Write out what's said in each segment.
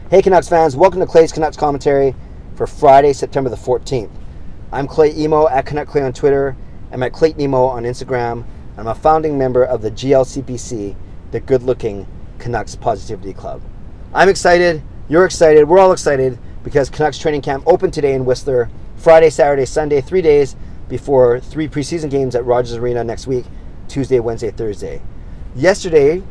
Hey Canucks fans, welcome to Clay's Canucks commentary for Friday, September the 14th. I'm Clay Emo at Canuck Clay on Twitter. I'm at Clayton Emo on Instagram. I'm a founding member of the GLCPC, the Good Looking Canucks Positivity Club. I'm excited, you're excited, we're all excited because Canucks training camp opened today in Whistler, Friday, Saturday, Sunday, 3 days before 3 preseason games at Rogers Arena next week, Tuesday, Wednesday, Thursday. Yesterday,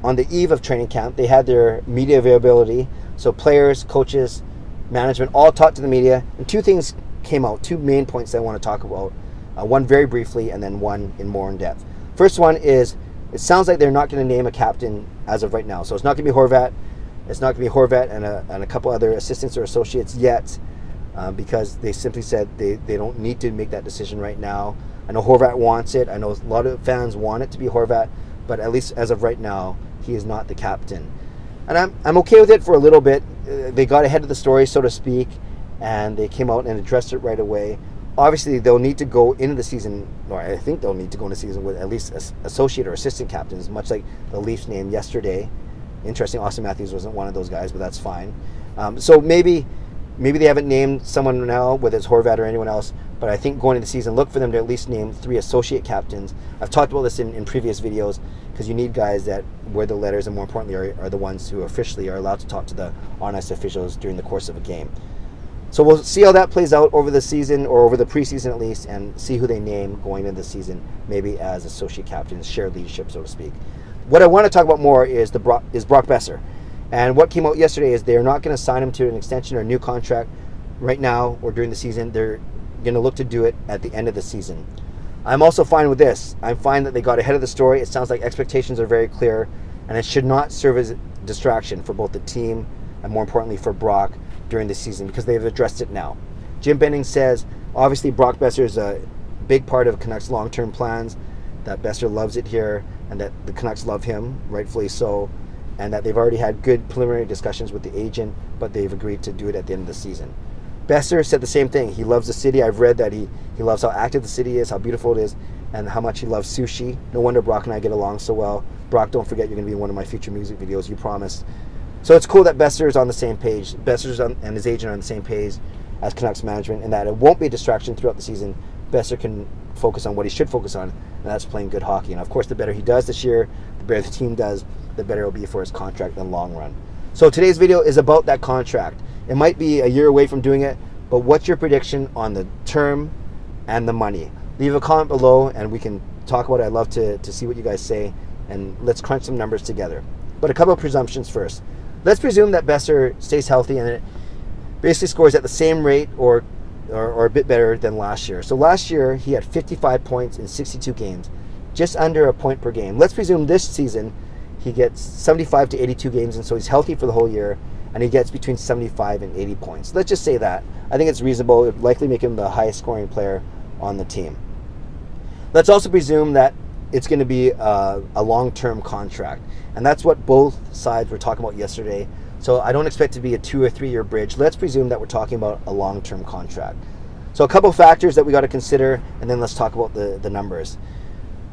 on the eve of training camp, they had their media availability. So players, coaches, management all talked to the media, and two things came out, two main points that I want to talk about. One very briefly and then one in more in depth. First one is, it sounds like they're not going to name a captain as of right now. So it's not going to be Horvat. It's not going to be Horvat and a couple other assistants or associates yet because they simply said they don't need to make that decision right now. I know Horvat wants it. I know a lot of fans want it to be Horvat, but at least as of right now, he is not the captain. And I'm okay with it for a little bit. They got ahead of the story, so to speak, and they came out and addressed it right away. Obviously, they'll need to go into the season, or I think they'll need to go into the season with at least associate or assistant captains, much like the Leafs named yesterday. Interesting, Austin Matthews wasn't one of those guys, but that's fine. So maybe they haven't named someone now, whether it's Horvat or anyone else, but I think going into the season, look for them to at least name 3 associate captains. I've talked about this in previous videos, because you need guys that wear the letters and more importantly are the ones who officially are allowed to talk to the on-ice officials during the course of a game. So we'll see how that plays out over the season, or over the preseason at least, and see who they name going into the season, maybe as associate captains, share leadership, so to speak. What I want to talk about more is Brock Boeser. And what came out yesterday is they're not going to sign him to an extension or a new contract right now or during the season. They're going to look to do it at the end of the season. I'm also fine with this. I'm fine that they got ahead of the story. It sounds like expectations are very clear, and it should not serve as a distraction for both the team and more importantly for Brock during the season, because they've addressed it now. Jim Benning says, obviously Brock Boeser is a big part of Canucks' long-term plans, that Boeser loves it here, and that the Canucks love him, rightfully so, and that they've already had good preliminary discussions with the agent, but they've agreed to do it at the end of the season. Boeser said the same thing. He loves the city. I've read that he loves how active the city is, how beautiful it is, and how much he loves sushi. No wonder Brock and I get along so well. Brock, don't forget you're going to be in one of my future music videos, you promised. So it's cool that Boeser is on the same page. Boeser and his agent are on the same page as Canucks management, and that it won't be a distraction throughout the season. Boeser can focus on what he should focus on, and that's playing good hockey. And of course, the better he does this year, the better the team does, the better it'll be for his contract in the long run. So today's video is about that contract. It might be a year away from doing it, but what's your prediction on the term and the money? Leave a comment below and we can talk about it. I'd love to see what you guys say, and let's crunch some numbers together. But a couple of presumptions first. Let's presume that Boeser stays healthy and it basically scores at the same rate or a bit better than last year. So last year he had 55 points in 62 games, just under a point per game. Let's presume this season he gets 75 to 82 games, and so he's healthy for the whole year, and he gets between 75 and 80 points. Let's just say that. I think it's reasonable. It would likely make him the highest scoring player on the team. Let's also presume that it's going to be a long-term contract, and that's what both sides were talking about yesterday. So I don't expect it to be a 2 or 3 year bridge. Let's presume that we're talking about a long-term contract. So a couple factors that we got to consider, and then let's talk about the numbers.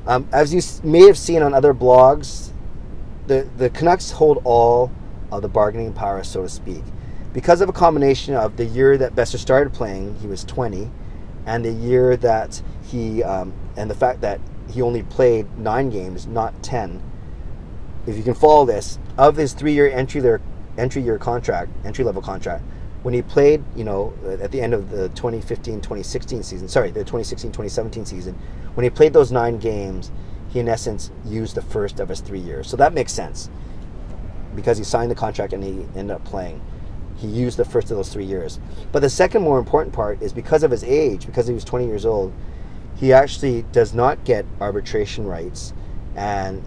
As you may have seen on other blogs, the Canucks hold all of the bargaining power, so to speak, because of a combination of the year that Boeser started playing, he was 20, and the year that and the fact that he only played 9 games, not 10. If you can follow this, of his 3-year entry-level contract, when he played, at the end of the 2015-2016 season, the 2016-2017 season, when he played those 9 games, he in essence used the first of his 3 years. So that makes sense, because he signed the contract and he ended up playing. He used the first of those 3 years. But the second more important part is because of his age, because he was 20 years old, he actually does not get arbitration rights, and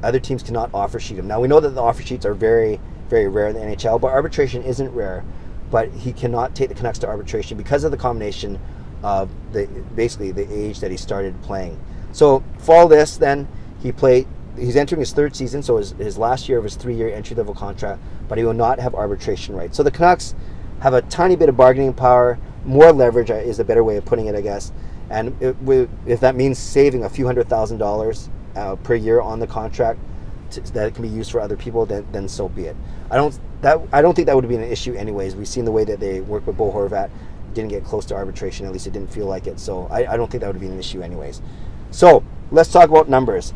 other teams cannot offer sheet him. Now we know that the offer sheets are very, very rare in the NHL, but arbitration isn't rare. But he cannot take the Canucks to arbitration because of the combination of basically the age that he started playing. So for all this, then he's entering his 3rd season, so his last year of his 3-year entry-level contract, but he will not have arbitration rights. So the Canucks have a tiny bit of bargaining power, more leverage is a better way of putting it, I guess. And if that means saving a few $100,000 per year on the contract that it can be used for other people, then so be it. I don't I don't think that would be an issue anyways. We've seen the way that they work with Bo Horvat. Didn't get close to arbitration. At least it didn't feel like it. So I don't think that would be an issue anyways. So let's talk about numbers.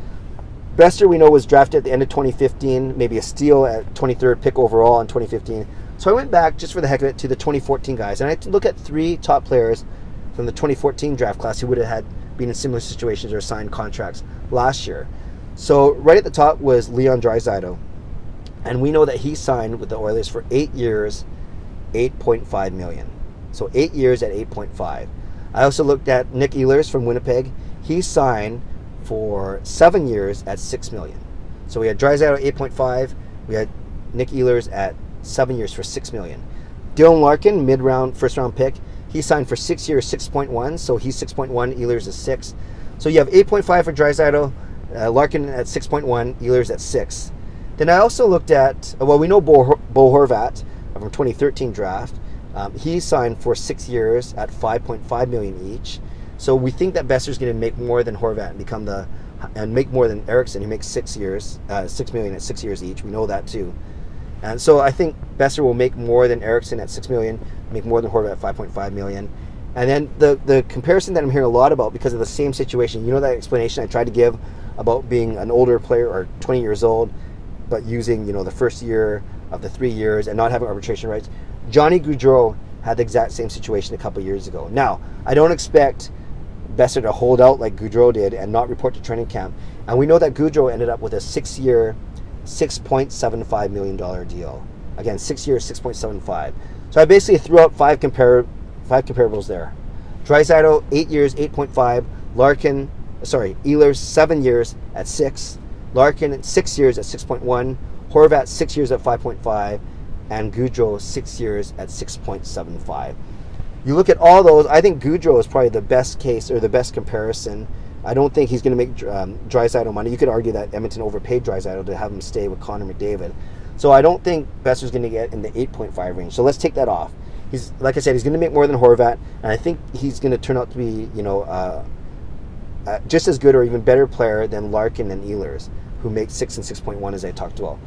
Boeser, we know, was drafted at the end of 2015, maybe a steal at 23rd pick overall in 2015. So I went back, just for the heck of it, to the 2014 guys. And I had to look at 3 top players from the 2014 draft class who would have been in similar situations or signed contracts last year. So right at the top was Leon Draisaitl. And we know that he signed with the Oilers for 8 years, $8.5 million. So 8 years at 8.5. I also looked at Nick Ehlers from Winnipeg. He signed for 7 years at $6 million. So we had Draisaitl at 8.5. We had Nick Ehlers at 7 years for $6 million. Dylan Larkin, mid-round, first-round pick. He signed for 6 years, 6.1. So he's 6.1. Ehlers is 6. So you have 8.5 for Draisaitl, Larkin at 6.1, Ehlers at 6. Then I also looked at, well, we know Bo Horvat from 2013 draft. He signed for 6 years at $5.5 million each. So we think that Boeser's going to make more than Horvat and make more than Eriksson, who makes 6 years, $6 million at 6 years each. We know that too. And so I think Boeser will make more than Eriksson at $6 million, make more than Horvat at $5.5 million. And then the comparison that I'm hearing a lot about because of the same situation, you know, that explanation I tried to give about being an older player or 20 years old, but using, you know, the first year of the 3 years and not having arbitration rights. Johnny Gaudreau had the exact same situation a couple years ago. Now, I don't expect Boeser to hold out like Gaudreau did and not report to training camp. And we know that Gaudreau ended up with a 6-year, $6.75 million deal. Again, 6 years, 6.75. So I basically threw out five comparables there. Draisaitl, 8 years, 8.5. Ehlers, 7 years at 6. Larkin, 6 years at 6.1. Horvat, 6 years at 5.5. And Gaudreau, 6 years at 6.75. You look at all those, I think Gaudreau is probably the best case or the best comparison. I don't think he's going to make Draisaitl money. You could argue that Edmonton overpaid Draisaitl to have him stay with Connor McDavid. So I don't think Boeser's going to get in the 8.5 range. So let's take that off. He's, like I said, he's going to make more than Horvat, and I think he's going to turn out to be, you know, just as good or even better player than Larkin and Ehlers, who make 6 and 6.1 as I talked about.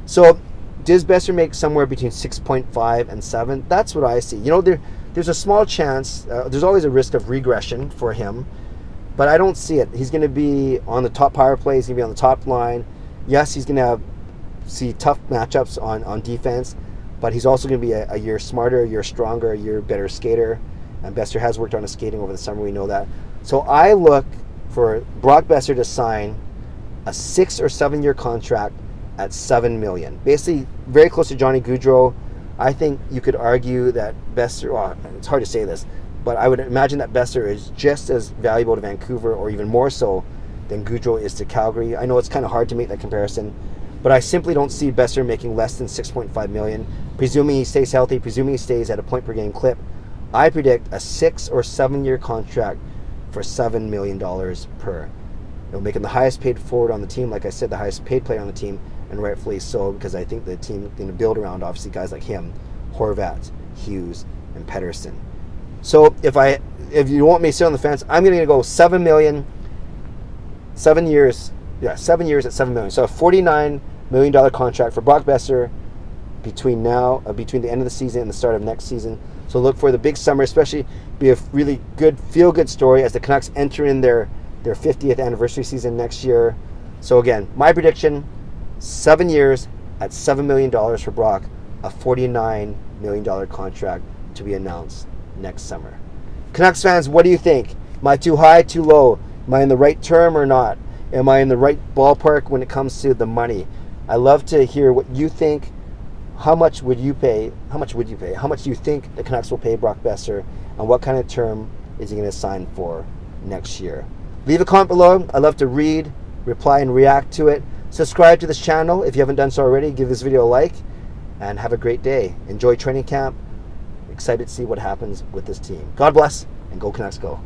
So does Boeser make somewhere between 6.5 and 7? That's what I see. You know, there's a small chance, there's always a risk of regression for him, but I don't see it. He's going to be on the top power play. He's going to be on the top line. Yes, he's going to see tough matchups on defense, but he's also going to be a year smarter, a year stronger, a year better skater. And Boeser has worked on his skating over the summer. We know that. So I look for Brock Boeser to sign a 6 or 7 year contract at $7 million. Basically, very close to Johnny Gaudreau. I think you could argue that Boeser, well, it's hard to say this, but I would imagine that Boeser is just as valuable to Vancouver or even more so than Gaudreau is to Calgary. I know it's kind of hard to make that comparison, but I simply don't see Boeser making less than $6.5 million. Presuming he stays healthy, presuming he stays at a point per game clip, I predict a 6 or 7 year contract for $7 million per. It'll make him the highest paid forward on the team, like I said, the highest paid player on the team, and rightfully so, because I think the team is going to build around, obviously, guys like him, Horvat, Hughes, and Pettersson. So if you want me to sit on the fence, I'm going to go $7 million, 7 years, 7 years at $7 million. So a $49 million contract for Brock Boeser between the end of the season and the start of next season. So look for the big summer, especially be a really good, feel-good story as the Canucks enter in their 50th anniversary season next year. So again, my prediction, 7 years at $7 million for Brock, a $49 million contract to be announced next summer. Canucks fans, what do you think? Am I too high, too low? Am I in the right term or not? Am I in the right ballpark when it comes to the money? I love to hear what you think. How much would you pay? How much do you think the Canucks will pay Brock Boeser? And what kind of term is he going to sign for next year? Leave a comment below. I love to read, reply, and react to it. Subscribe to this channel if you haven't done so already. Give this video a like, and have a great day. Enjoy training camp. Excited to see what happens with this team. God bless, and go Canucks go.